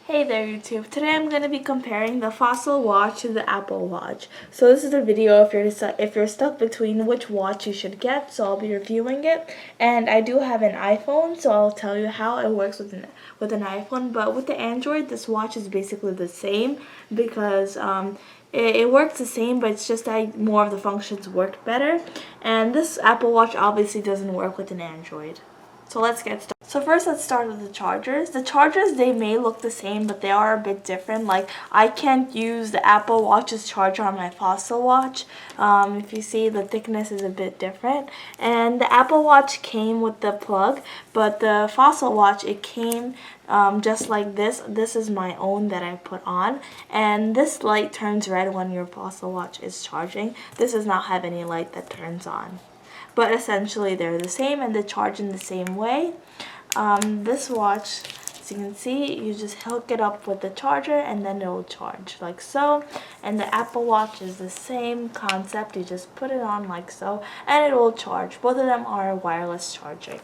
Hey there YouTube. Today I'm going to be comparing the Fossil watch to the Apple Watch. So this is a video if you're stuck between which watch you should get, so I'll be reviewing it. And I do have an iPhone, so I'll tell you how it works with an iPhone, but with the Android this watch is basically the same because it works the same, but it's just that more of the functions work better. And this Apple Watch obviously doesn't work with an Android. So let's get started. So first let's start with the chargers. The chargers, they may look the same, but they are a bit different. Like, I can't use the Apple Watch's charger on my Fossil watch. If you see, the thickness is a bit different. And the Apple Watch came with the plug, but the Fossil watch, it came just like this. This is my own that I put on. And this light turns red when your Fossil watch is charging. This does not have any light that turns on. But essentially they're the same and they charge in the same way. This watch, as you can see, you just hook it up with the charger and then it will charge like so. And the Apple Watch is the same concept. You just put it on like so and it will charge. Both of them are wireless charging.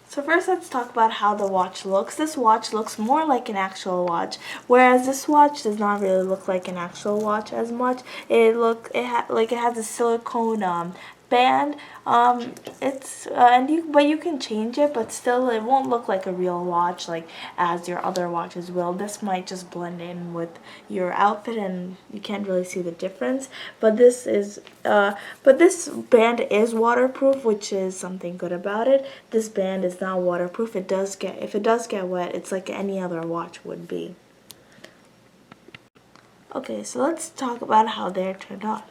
So first let's talk about how the watch looks. This watch looks more like an actual watch, whereas this watch does not really look like an actual watch as much. It has a silicone band. But you can change it, but still it won't look like a real watch like as your other watches will. This might just blend in with your outfit and you can't really see the difference. But this band is waterproof, which is something good about it. This band is not waterproof. If it does get wet, it's like any other watch would be. Okay, so let's talk about how they're turned on.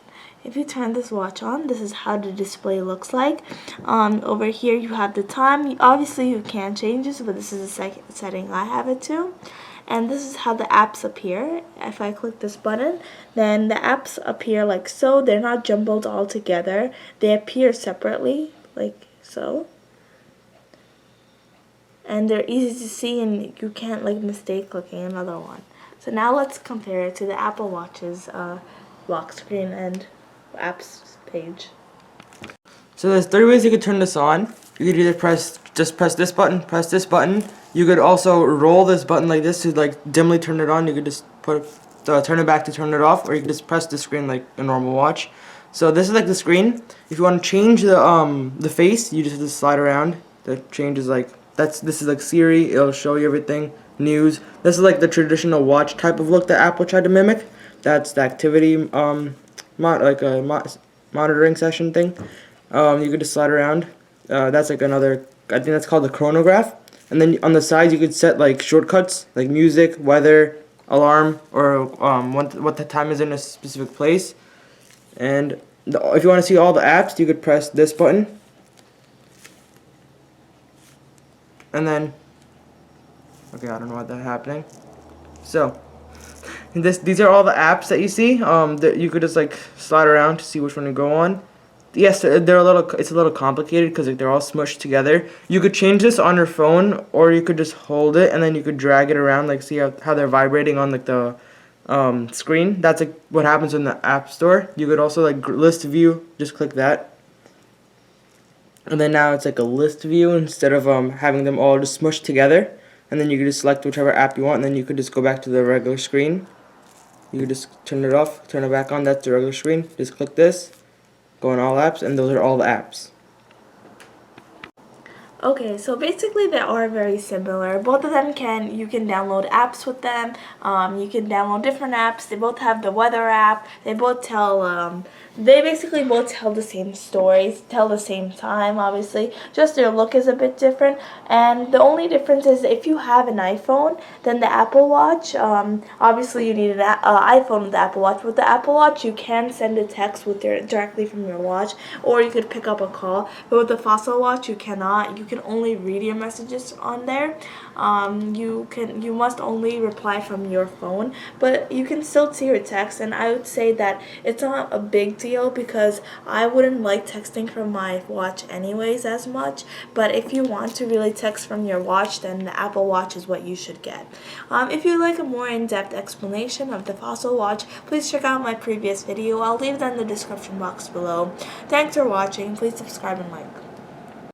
If you turn this watch on, this is how the display looks like. Over here you have the time. Obviously you can change this, but this is the setting I have it to. And this is how the apps appear. If I click this button, then the apps appear like so. They're not jumbled all together. They appear separately, like so. And they're easy to see and you can't like mistake clicking another one. So now let's compare it to the Apple Watch's lock screen and apps page. So there's 3 ways you could turn this on. You could either press this button, press this button. You could also roll this button like this to like dimly turn it on. You could just turn it back to turn it off, or you could just press the screen like a normal watch. So this is like the screen. If you want to change the face, you just have to slide around. That changes like this is like Siri. It'll show you everything. News. This is like the traditional watch type of look that Apple tried to mimic. That's the activity monitoring session thing. You could just slide around. That's like another, I think that's called the chronograph. And then on the sides you could set like shortcuts like music, weather, alarm, or what the time is in a specific place. And if you want to see all the apps, you could press this button. And then, okay, I don't know why that's happening. So, these are all the apps that you see. That you could just like slide around to see which one to go on. Yes, it's a little complicated because like, they're all smushed together. You could change this on your phone, or you could just hold it and then you could drag it around, like see how they're vibrating on like the screen. That's like what happens in the App Store. You could also like list view, just click that. And then now it's like a list view instead of having them all just smushed together. And then you could just select whichever app you want, and then you could just go back to the regular screen. You could just turn it off, turn it back on. That's the regular screen. Just click this, go on all apps, and those are all the apps. Okay, so basically they are very similar. Both of them you can download apps with them. You can download different apps. They both have the weather app. They basically both tell the same stories, tell the same time, obviously. Just their look is a bit different. And the only difference is if you have an iPhone, then the Apple Watch, obviously you need an iPhone with the Apple Watch. With the Apple Watch, you can send a text directly from your watch, or you could pick up a call. But with the Fossil watch, you cannot. You can only read your messages on there. You must only reply from your phone, but you can still see your text. And I would say that it's not a big deal because I wouldn't like texting from my watch anyways as much. But if you want to really text from your watch, then the Apple Watch is what you should get. If you'd like a more in-depth explanation of the Fossil watch, please check out my previous video. I'll leave that in the description box below. Thanks for watching. Please subscribe and like.